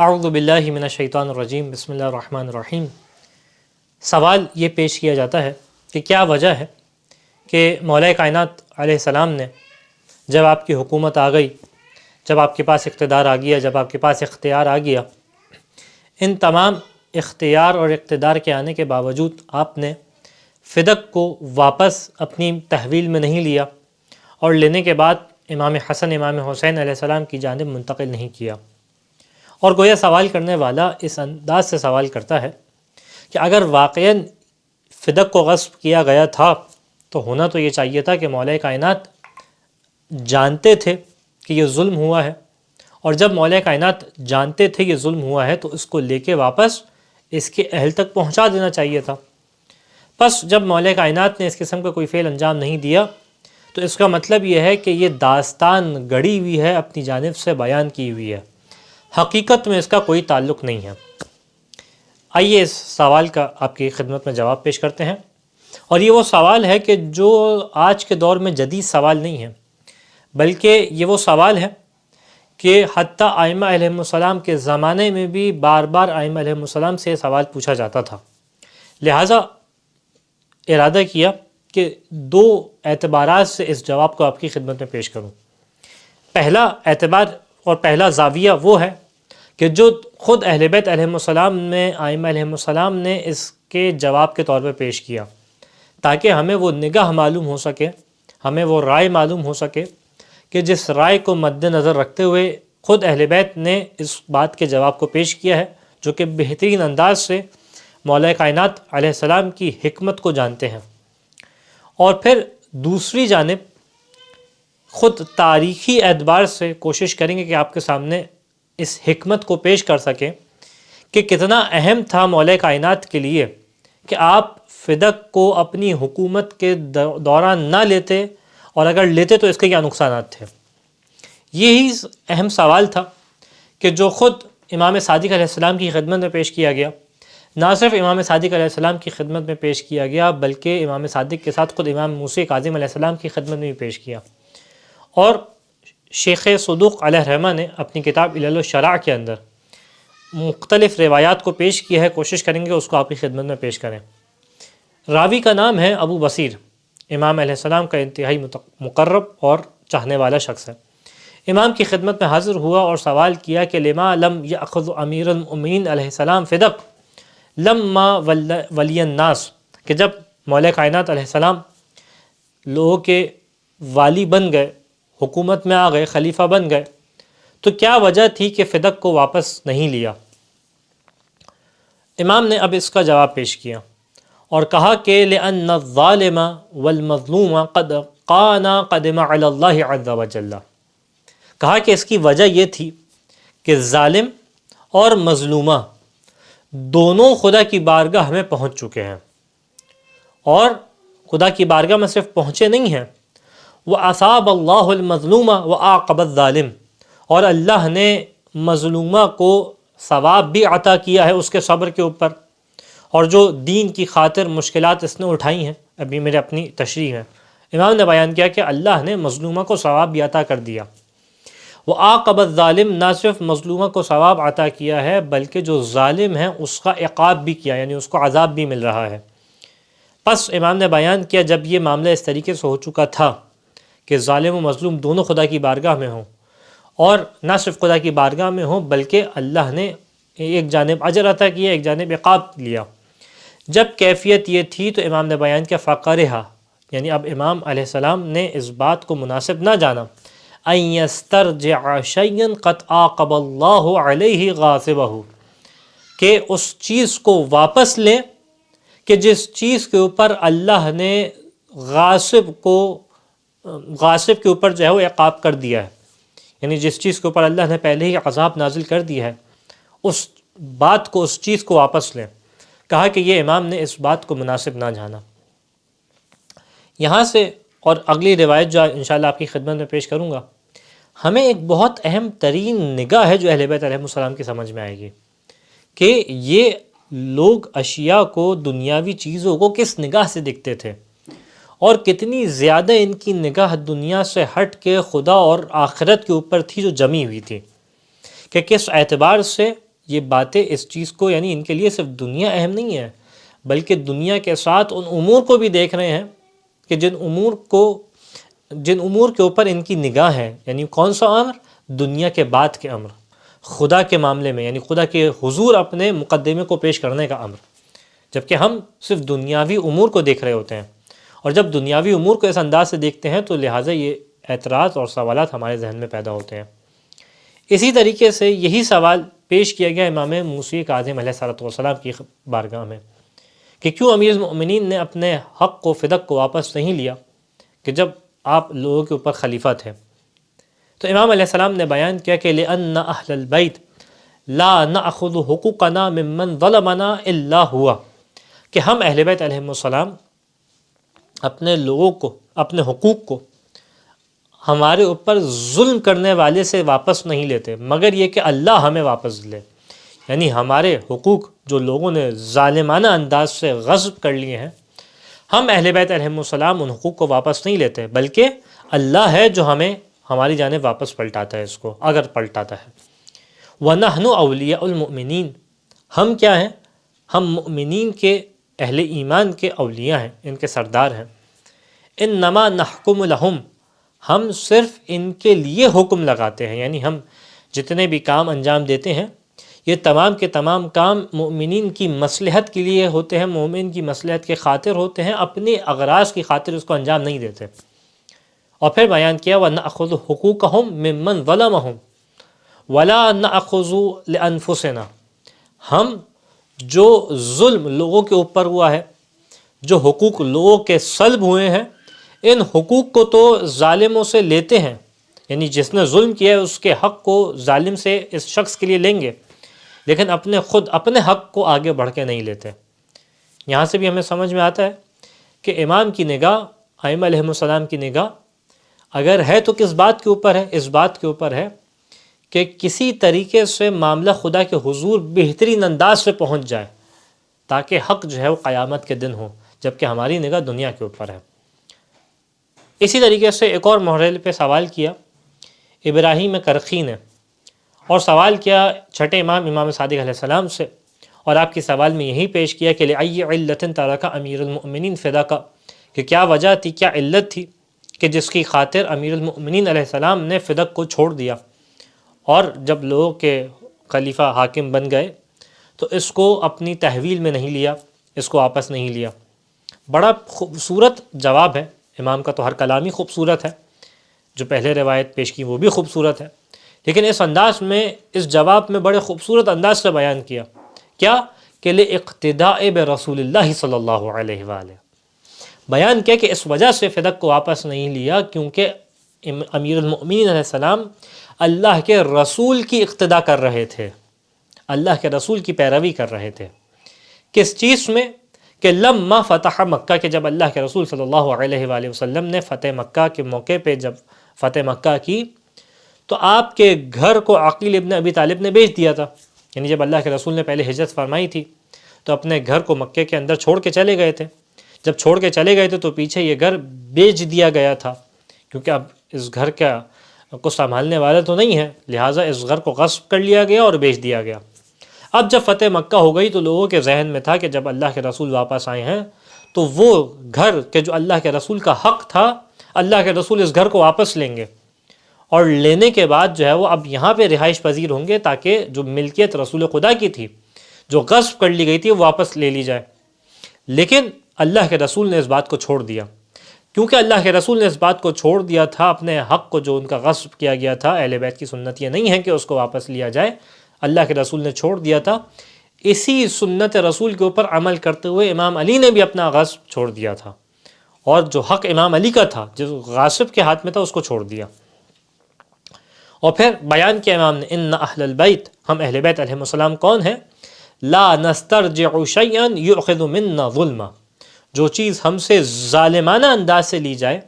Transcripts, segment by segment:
اعوذ باللہ من الشیطان الرجیم، بسم اللہ الرحمن الرحیم۔ سوال یہ پیش کیا جاتا ہے کہ کیا وجہ ہے کہ مولا کائنات علیہ السلام نے جب آپ کی حکومت آ گئی، جب آپ کے پاس اقتدار آ گیا، جب آپ کے پاس اختیار آ گیا، ان تمام اختیار اور اقتدار کے آنے کے باوجود آپ نے فدق کو واپس اپنی تحویل میں نہیں لیا اور لینے کے بعد امام حسن امام حسین علیہ السلام کی جانب منتقل نہیں کیا؟ اور گویا سوال کرنے والا اس انداز سے سوال کرتا ہے کہ اگر واقعاً فدق کو غصب کیا گیا تھا تو ہونا تو یہ چاہیے تھا کہ مولا کائنات جانتے تھے کہ یہ ظلم ہوا ہے، اور جب مولا کائنات جانتے تھے یہ ظلم ہوا ہے تو اس کو لے کے واپس اس کے اہل تک پہنچا دینا چاہیے تھا۔ پس جب مولا کائنات نے اس قسم کا کوئی فعل انجام نہیں دیا تو اس کا مطلب یہ ہے کہ یہ داستان گڑی ہوئی ہے، اپنی جانب سے بیان کی ہوئی ہے، حقیقت میں اس کا کوئی تعلق نہیں ہے۔ آئیے اس سوال کا آپ کی خدمت میں جواب پیش کرتے ہیں، اور یہ وہ سوال ہے کہ جو آج کے دور میں جدید سوال نہیں ہے، بلکہ یہ وہ سوال ہے کہ حتیٰ ائمہ علیہم السلام کے زمانے میں بھی بار بار ائمہ علیہم السلام سے یہ سوال پوچھا جاتا تھا۔ لہٰذا ارادہ کیا کہ دو اعتبارات سے اس جواب کو آپ کی خدمت میں پیش کروں۔ پہلا اعتبار اور پہلا زاویہ وہ ہے کہ جو خود اہل بیت علیہم السلام نے ائمہ علیہم السلام نے اس کے جواب کے طور پہ پیش کیا، تاکہ ہمیں وہ نگاہ معلوم ہو سکے، ہمیں وہ رائے معلوم ہو سکے کہ جس رائے کو مد نظر رکھتے ہوئے خود اہل بیت نے اس بات کے جواب کو پیش کیا ہے، جو کہ بہترین انداز سے مولا کائنات علیہ السلام کی حکمت کو جانتے ہیں، اور پھر دوسری جانب خود تاریخی اعتبار سے کوشش کریں گے کہ آپ کے سامنے اس حکمت کو پیش کر سکیں کہ کتنا اہم تھا مولا کائنات کے لیے کہ آپ فدق کو اپنی حکومت کے دوران نہ لیتے، اور اگر لیتے تو اس کے کیا نقصانات تھے۔ یہی اہم سوال تھا کہ جو خود امام صادق علیہ السلام کی خدمت میں پیش کیا گیا۔ نہ صرف امام صادق علیہ السلام کی خدمت میں پیش کیا گیا، بلکہ امام صادق کے ساتھ خود امام موسیٰ کاظم علیہ السلام کی خدمت میں بھی پیش کیا، اور شیخ صدوق علیہ الرحمہ نے اپنی کتاب علل الشرع کے اندر مختلف روایات کو پیش کیا ہے۔ کوشش کریں گے اس کو آپ کی خدمت میں پیش کریں۔ راوی کا نام ہے ابو بصیر، امام علیہ السلام کا انتہائی مقرب اور چاہنے والا شخص ہے۔ امام کی خدمت میں حاضر ہوا اور سوال کیا کہ لما لم یأخذ امیر المؤمنین علیہ السلام فدق لما ولی الناس، کہ جب مولا کائنات علیہ السلام لوگوں کے والی بن گئے، حکومت میں آ گئے، خلیفہ بن گئے، تو کیا وجہ تھی کہ فدق کو واپس نہیں لیا؟ امام نے اب اس کا جواب پیش کیا اور کہا کہ لأن الظالم والمظلوم قد قانا قدم علی اللہ عز وجل، کہا کہ اس کی وجہ یہ تھی کہ ظالم اور مظلومہ دونوں خدا کی بارگاہ میں پہنچ چکے ہیں، اور خدا کی بارگاہ میں صرف پہنچے نہیں ہیں، وَأَصَابَ اللَّهُ الْمَظْلُومَ وَأَعْقَبَ الظَّالِمَ، اور اللہ نے مظلومہ کو ثواب بھی عطا کیا ہے اس کے صبر کے اوپر، اور جو دین کی خاطر مشکلات اس نے اٹھائی ہیں، ابھی میرے اپنی تشریح ہے، امام نے بیان کیا کہ اللہ نے مظلومہ کو ثواب بھی عطا کر دیا۔ وَأَعْقَبَ الظَّالِمَ، نہ صرف مظلومہ کو ثواب عطا کیا ہے بلکہ جو ظالم ہے اس کا عقاب بھی کیا، یعنی اس کو عذاب بھی مل رہا ہے۔ پس امام نے بیان کیا جب یہ معاملہ اس طریقے سے ہو چکا تھا کہ ظالم و مظلوم دونوں خدا کی بارگاہ میں ہوں، اور نہ صرف خدا کی بارگاہ میں ہوں بلکہ اللہ نے ایک جانب اجر عطا کیا، ایک جانب عقاب لیا، جب کیفیت یہ تھی تو امام نے بیان کیا فقرہا، یعنی اب امام علیہ السلام نے اس بات کو مناسب نہ جانا ان یسترجع شیئا قد عاقب اللہ علیہ غاصبہ، کہ اس چیز کو واپس لیں کہ جس چیز کے اوپر اللہ نے غاصب کے اوپر جو ہے وہ عقاب کر دیا ہے، یعنی جس چیز کے اوپر اللہ نے پہلے ہی عذاب نازل کر دیا ہے، اس بات کو، اس چیز کو واپس لیں۔ کہا کہ یہ امام نے اس بات کو مناسب نہ جانا۔ یہاں سے اور اگلی روایت جو انشاءاللہ آپ کی خدمت میں پیش کروں گا، ہمیں ایک بہت اہم ترین نگاہ ہے جو اہل بیت علیہ السلام کی سمجھ میں آئے گی کہ یہ لوگ اشیاء کو، دنیاوی چیزوں کو کس نگاہ سے دیکھتے تھے، اور کتنی زیادہ ان کی نگاہ دنیا سے ہٹ کے خدا اور آخرت کے اوپر تھی جو جمی ہوئی تھی، کہ کس اعتبار سے یہ باتیں اس چیز کو یعنی ان کے لیے صرف دنیا اہم نہیں ہے، بلکہ دنیا کے ساتھ ان امور کو بھی دیکھ رہے ہیں کہ جن امور کے اوپر ان کی نگاہ ہے، یعنی کون سا امر؟ دنیا کے بعد کے امر، خدا کے معاملے میں، یعنی خدا کے حضور اپنے مقدمے کو پیش کرنے کا امر، جبکہ ہم صرف دنیاوی امور کو دیکھ رہے ہوتے ہیں، اور جب دنیاوی امور کو اس انداز سے دیکھتے ہیں تو لہٰذا یہ اعتراض اور سوالات ہمارے ذہن میں پیدا ہوتے ہیں۔ اسی طریقے سے یہی سوال پیش کیا گیا امام موسیٰ کاظم علیہ الصلوۃ والسلام کی بارگاہ میں کہ کیوں امیر المؤمنین نے اپنے حق کو فدق کو واپس نہیں لیا کہ جب آپ لوگوں کے اوپر خلیفہ تھے؟ تو امام علیہ السلام نے بیان کیا کہ لأن اہل البیت لا نأخذ حقوقنا ممن ظلمنا الا ہوا، کہ ہم اہل بیت علیہم السلام اپنے لوگوں کو، اپنے حقوق کو ہمارے اوپر ظلم کرنے والے سے واپس نہیں لیتے مگر یہ کہ اللہ ہمیں واپس لے، یعنی ہمارے حقوق جو لوگوں نے ظالمانہ انداز سے غصب کر لیے ہیں، ہم اہل بیت علیہم السلام ان حقوق کو واپس نہیں لیتے، بلکہ اللہ ہے جو ہمیں ہماری جانب واپس پلٹاتا ہے اس کو، اگر پلٹاتا ہے۔ وَنَحْنُ أَوْلِيَاءُ الْمُؤْمِنِينَ، ہم کیا ہیں؟ ہم مؤمنین کے، اہل ایمان کے اولیاء ہیں، ان کے سردار ہیں۔ إِنَّمَا نَحْكُمُ لَهُمْ، ہم صرف ان کے لیے حکم لگاتے ہیں، یعنی ہم جتنے بھی کام انجام دیتے ہیں یہ تمام کے تمام کام مؤمنین کی مصلحت کے لیے ہوتے ہیں، مومن کی مصلحت کے خاطر ہوتے ہیں، اپنے اغراض کی خاطر اس کو انجام نہیں دیتے۔ اور پھر بیان کیا وَنَأْخُذُ حُقُوقَهُمْ مِمَّنْ ظَلَمَهُمْ وَلَا نَأْخُذُ لِأَنفُسِنَا، ہم جو ظلم لوگوں کے اوپر ہوا ہے، جو حقوق لوگوں کے سلب ہوئے ہیں، ان حقوق کو تو ظالموں سے لیتے ہیں، یعنی جس نے ظلم کیا ہے اس کے حق کو ظالم سے اس شخص کے لیے لیں گے، لیکن اپنے حق کو آگے بڑھ کے نہیں لیتے۔ یہاں سے بھی ہمیں سمجھ میں آتا ہے کہ امام کی نگاہ، ائمہ علیہم السلام کی نگاہ اگر ہے تو کس بات کے اوپر ہے؟ اس بات کے اوپر ہے کہ کسی طریقے سے معاملہ خدا کے حضور بہترین انداز سے پہنچ جائے تاکہ حق جو ہے وہ قیامت کے دن ہو، جبکہ ہماری نگاہ دنیا کے اوپر ہے۔ اسی طریقے سے ایک اور محرر پہ سوال کیا ابراہیم کرخی نے، اور سوال کیا چھٹے امام صادق علیہ السلام سے، اور آپ کی سوال میں یہی پیش کیا کہ لِأَيِّ عِلَّةٍ تَرَكَ امیر المؤمنین فِدَاكَ، کہ کیا وجہ تھی، کیا علت تھی کہ جس کی خاطر امیر المؤمنین علیہ السلام نے فدق کو چھوڑ دیا، اور جب لوگ کے خلیفہ حاکم بن گئے تو اس کو اپنی تحویل میں نہیں لیا، اس کو واپس نہیں لیا۔ بڑا خوبصورت جواب ہے امام کا، تو ہر کلام ہی خوبصورت ہے، جو پہلے روایت پیش کی وہ بھی خوبصورت ہے، لیکن اس انداز میں، اس جواب میں بڑے خوبصورت انداز سے بیان کیا کیا کہ لِاقْتِدَاءِ بِرَسُولِ اللَّهِ صلی اللہ علیہ وآلہ، بیان کیا کہ اس وجہ سے فدق کو واپس نہیں لیا کیونکہ امیر المؤمنین علیہ السلام اللہ کے رسول کی اقتداء کر رہے تھے، اللہ کے رسول کی پیروی کر رہے تھے۔ کس چیز میں؟ کہ لما فتح مکہ، کہ جب اللہ کے رسول صلی اللہ علیہ وآلہ وسلم نے فتح مکہ کے موقع پہ جب فتح مکہ کی تو آپ کے گھر کو عقیل ابن ابی طالب نے بیچ دیا تھا، یعنی جب اللہ کے رسول نے پہلے ہجرت فرمائی تھی تو اپنے گھر کو مکے کے اندر چھوڑ کے چلے گئے تھے، جب چھوڑ کے چلے گئے تھے تو پیچھے یہ گھر بیچ دیا گیا تھا، کیونکہ اب اس گھر کو سنبھالنے والے تو نہیں ہیں، لہٰذا اس گھر کو غصب کر لیا گیا اور بیچ دیا گیا۔ اب جب فتح مکہ ہو گئی تو لوگوں کے ذہن میں تھا کہ جب اللہ کے رسول واپس آئے ہیں تو وہ گھر کہ جو اللہ کے رسول کا حق تھا، اللہ کے رسول اس گھر کو واپس لیں گے، اور لینے کے بعد جو ہے وہ اب یہاں پہ رہائش پذیر ہوں گے تاکہ جو ملکیت رسول خدا کی تھی، جو غصب کر لی گئی تھی، وہ واپس لے لی جائے۔ لیکن اللہ کے رسول نے اس بات کو چھوڑ دیا، کیونکہ اللہ کے رسول نے اس بات کو چھوڑ دیا تھا، اپنے حق کو جو ان کا غصب کیا گیا تھا، اہل بیت کی سنت یہ نہیں ہے کہ اس کو واپس لیا جائے، اللہ کے رسول نے چھوڑ دیا تھا۔ اسی سنت رسول کے اوپر عمل کرتے ہوئے امام علی نے بھی اپنا غصب چھوڑ دیا تھا، اور جو حق امام علی کا تھا جو غاصب کے ہاتھ میں تھا اس کو چھوڑ دیا۔ اور پھر بیان کیا امام نے ان اہل البیت، ہم اہل بیت علیہ السلام کون ہیں؟ لا نسترجع شیئا یؤخذ منا ظلما، جو چیز ہم سے ظالمانہ انداز سے لی جائے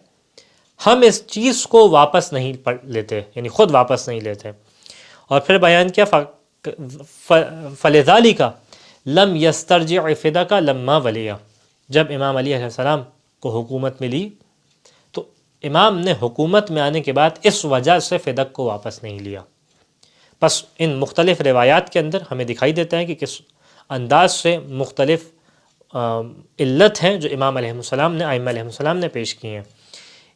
ہم اس چیز کو واپس نہیں لیتے، یعنی خود واپس نہیں لیتے۔ اور پھر بیان کیا فلذالک لم یسترجع فدک لما ولی، جب امام علی علیہ السلام کو حکومت ملی تو امام نے حکومت میں آنے کے بعد اس وجہ سے فدق کو واپس نہیں لیا۔ بس ان مختلف روایات کے اندر ہمیں دکھائی دیتا ہے کہ کس انداز سے مختلف علت ہیں جو امام علیہ السلام نے ائمہ علیہ السلام نے پیش کی ہیں۔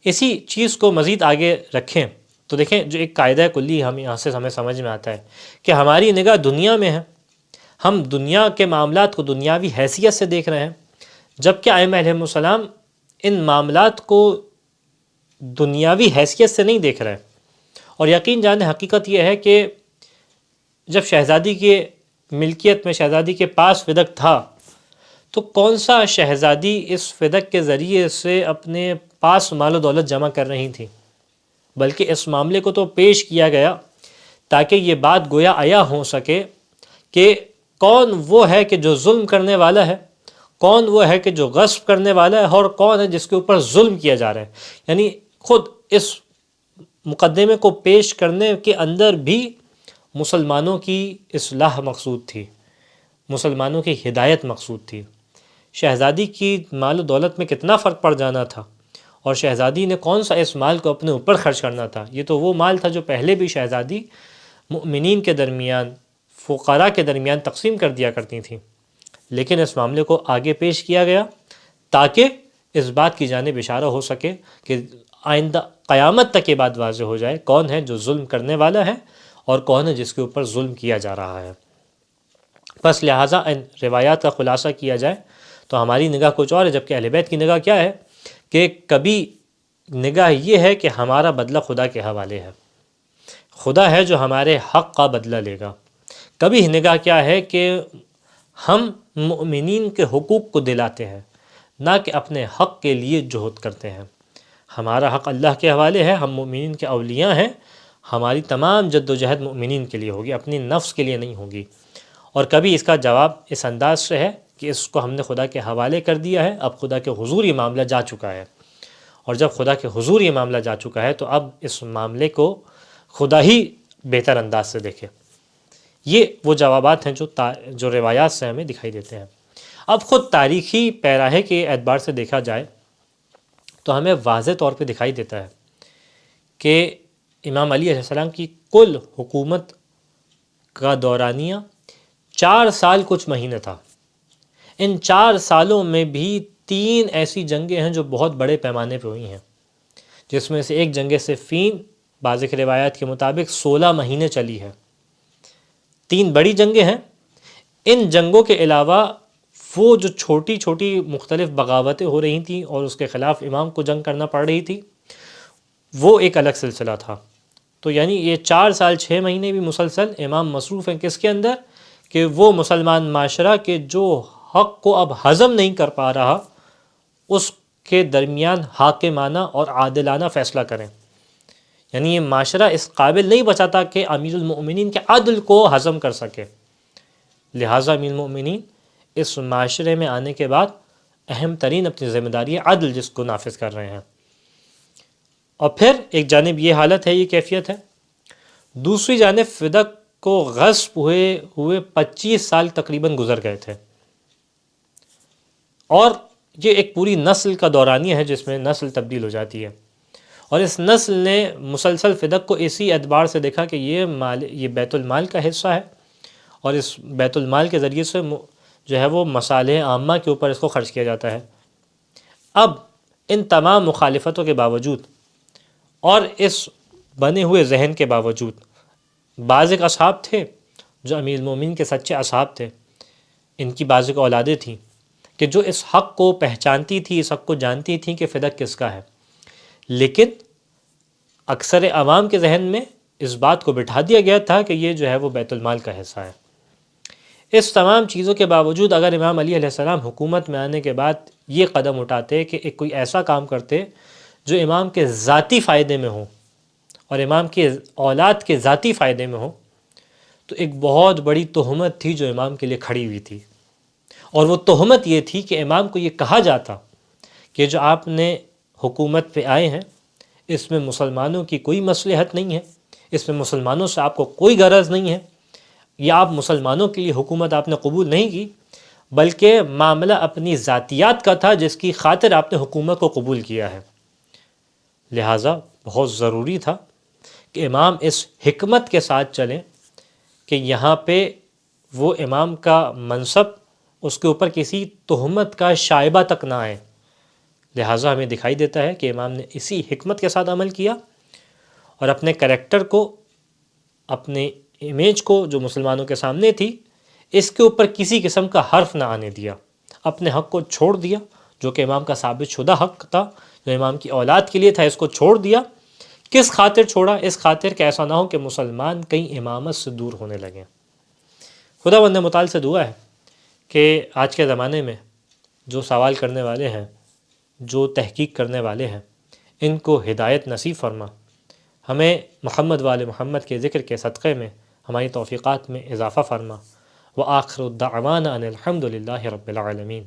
اسی چیز کو مزید آگے رکھیں تو دیکھیں جو ایک قاعدہ کلی ہم یہاں سے ہمیں سمجھ میں آتا ہے کہ ہماری نگاہ دنیا میں ہے، ہم دنیا کے معاملات کو دنیاوی حیثیت سے دیکھ رہے ہیں، جبکہ ائمہ علیہ السلام ان معاملات کو دنیاوی حیثیت سے نہیں دیکھ رہے۔ اور یقین جانیں حقیقت یہ ہے کہ جب شہزادی کے ملکیت میں شہزادی کے پاس فدق تھا تو کون سا شہزادی اس فدق کے ذریعے سے اپنے پاس مال و دولت جمع کر رہی تھی، بلکہ اس معاملے کو تو پیش کیا گیا تاکہ یہ بات گویا عیا ہو سکے کہ کون وہ ہے کہ جو ظلم کرنے والا ہے، کون وہ ہے کہ جو غصب کرنے والا ہے، اور کون ہے جس کے اوپر ظلم کیا جا رہا ہے۔ یعنی خود اس مقدمے کو پیش کرنے کے اندر بھی مسلمانوں کی اصلاح مقصود تھی، مسلمانوں کی ہدایت مقصود تھی۔ شہزادی کی مال و دولت میں کتنا فرق پڑ جانا تھا، اور شہزادی نے کون سا اس مال کو اپنے اوپر خرچ کرنا تھا۔ یہ تو وہ مال تھا جو پہلے بھی شہزادی مؤمنین کے درمیان، فقراء کے درمیان تقسیم کر دیا کرتی تھیں، لیکن اس معاملے کو آگے پیش کیا گیا تاکہ اس بات کی جانب اشارہ ہو سکے کہ آئندہ قیامت تک یہ بات واضح ہو جائے کون ہے جو ظلم کرنے والا ہے اور کون ہے جس کے اوپر ظلم کیا جا رہا ہے۔ بس لہٰذا ان روایات کا خلاصہ کیا جائے تو ہماری نگاہ کچھ اور ہے، جبکہ اہل بیت کی نگاہ کیا ہے کہ کبھی نگاہ یہ ہے کہ ہمارا بدلہ خدا کے حوالے ہے، خدا ہے جو ہمارے حق کا بدلہ لے گا۔ کبھی نگاہ کیا ہے کہ ہم مؤمنین کے حقوق کو دلاتے ہیں، نہ کہ اپنے حق کے لیے جہد کرتے ہیں۔ ہمارا حق اللہ کے حوالے ہے، ہم مؤمنین کے اولیاء ہیں، ہماری تمام جد و جہد مؤمنین کے لیے ہوگی، اپنی نفس کے لیے نہیں ہوگی۔ اور کبھی اس کا جواب اس انداز سے ہے کہ اس کو ہم نے خدا کے حوالے کر دیا ہے، اب خدا کے حضور یہ معاملہ جا چکا ہے، اور جب خدا کے حضور یہ معاملہ جا چکا ہے تو اب اس معاملے کو خدا ہی بہتر انداز سے دیکھے۔ یہ وہ جوابات ہیں جو روایات سے ہمیں دکھائی دیتے ہیں۔ اب خود تاریخی پیراہے کے اعتبار سے دیکھا جائے تو ہمیں واضح طور پہ دکھائی دیتا ہے کہ امام علی علیہ السلام کی کل حکومت کا دورانیہ 4 سال کچھ مہینے تھا۔ ان 4 سالوں میں بھی 3 ایسی جنگیں ہیں جو بہت بڑے پیمانے پہ ہوئی ہیں، جس میں سے ایک جنگ صفین بعض روایات کے مطابق 16 مہینے چلی ہے۔ 3 بڑی جنگیں ہیں۔ ان جنگوں کے علاوہ وہ جو چھوٹی چھوٹی مختلف بغاوتیں ہو رہی تھیں اور اس کے خلاف امام کو جنگ کرنا پڑ رہی تھی، وہ ایک الگ سلسلہ تھا۔ تو یعنی یہ 4 سال 6 مہینے بھی مسلسل امام مصروف ہیں کس کے اندر کہ وہ مسلمان معاشرہ کے جو حق کو اب ہضم نہیں کر پا رہا اس کے درمیان حاکمانہ اور عادلانہ فیصلہ کریں۔ یعنی یہ معاشرہ اس قابل نہیں بچاتا کہ امیر المؤمنین کے عدل کو ہضم کر سکے، لہٰذا امیر المؤمنین اس معاشرے میں آنے کے بعد اہم ترین اپنی ذمہ داری عدل جس کو نافذ کر رہے ہیں۔ اور پھر ایک جانب یہ حالت ہے، یہ کیفیت ہے، دوسری جانب فدق کو غصب ہوئے 25 سال تقریباً گزر گئے تھے، اور یہ ایک پوری نسل کا دورانیہ ہے جس میں نسل تبدیل ہو جاتی ہے، اور اس نسل نے مسلسل فدق کو اسی اعتبار سے دیکھا کہ یہ بیت المال کا حصہ ہے، اور اس بیت المال کے ذریعے سے جو ہے وہ مصالح عامہ کے اوپر اس کو خرچ کیا جاتا ہے۔ اب ان تمام مخالفتوں کے باوجود اور اس بنے ہوئے ذہن کے باوجود بعض ایک اصحاب تھے جو امیر المومنین کے سچے اصحاب تھے، ان کی بعض ایک اولادیں تھیں کہ جو اس حق کو پہچانتی تھی، اس حق کو جانتی تھیں کہ فدق کس کا ہے، لیکن اکثر عوام کے ذہن میں اس بات کو بٹھا دیا گیا تھا کہ یہ جو ہے وہ بیت المال کا حصہ ہے۔ اس تمام چیزوں کے باوجود اگر امام علی علیہ السلام حکومت میں آنے کے بعد یہ قدم اٹھاتے کہ ایک کوئی ایسا کام کرتے جو امام کے ذاتی فائدے میں ہو اور امام کے اولاد کے ذاتی فائدے میں ہو، تو ایک بہت بڑی تہمت تھی جو امام کے لیے کھڑی ہوئی تھی، اور وہ تہمت یہ تھی کہ امام کو یہ کہا جاتا کہ جو آپ نے حکومت پہ آئے ہیں اس میں مسلمانوں کی کوئی مصلحت نہیں ہے، اس میں مسلمانوں سے آپ کو کوئی غرض نہیں ہے، یا آپ مسلمانوں کے لیے حکومت آپ نے قبول نہیں کی، بلکہ معاملہ اپنی ذاتیات کا تھا جس کی خاطر آپ نے حکومت کو قبول کیا ہے۔ لہٰذا بہت ضروری تھا کہ امام اس حکمت کے ساتھ چلیں کہ یہاں پہ وہ امام کا منصب اس کے اوپر کسی تہمت کا شائبہ تک نہ آئے، لہٰذا ہمیں دکھائی دیتا ہے کہ امام نے اسی حکمت کے ساتھ عمل کیا اور اپنے کریکٹر کو، اپنے امیج کو جو مسلمانوں کے سامنے تھی، اس کے اوپر کسی قسم کا حرف نہ آنے دیا، اپنے حق کو چھوڑ دیا جو کہ امام کا ثابت شدہ حق تھا، جو امام کی اولاد کے لیے تھا، اس کو چھوڑ دیا۔ کس خاطر چھوڑا؟ اس خاطر کہ ایسا نہ ہو کہ مسلمان کہیں امامت سے دور ہونے لگیں۔ خدا بند متعال سے دعا ہے کہ آج کے زمانے میں جو سوال کرنے والے ہیں، جو تحقیق کرنے والے ہیں، ان کو ہدایت نصیب فرما، ہمیں محمد وآل محمد کے ذکر کے صدقے میں ہماری توفیقات میں اضافہ فرما۔ وآخر الدعوانا ان الحمد للہ رب العالمین۔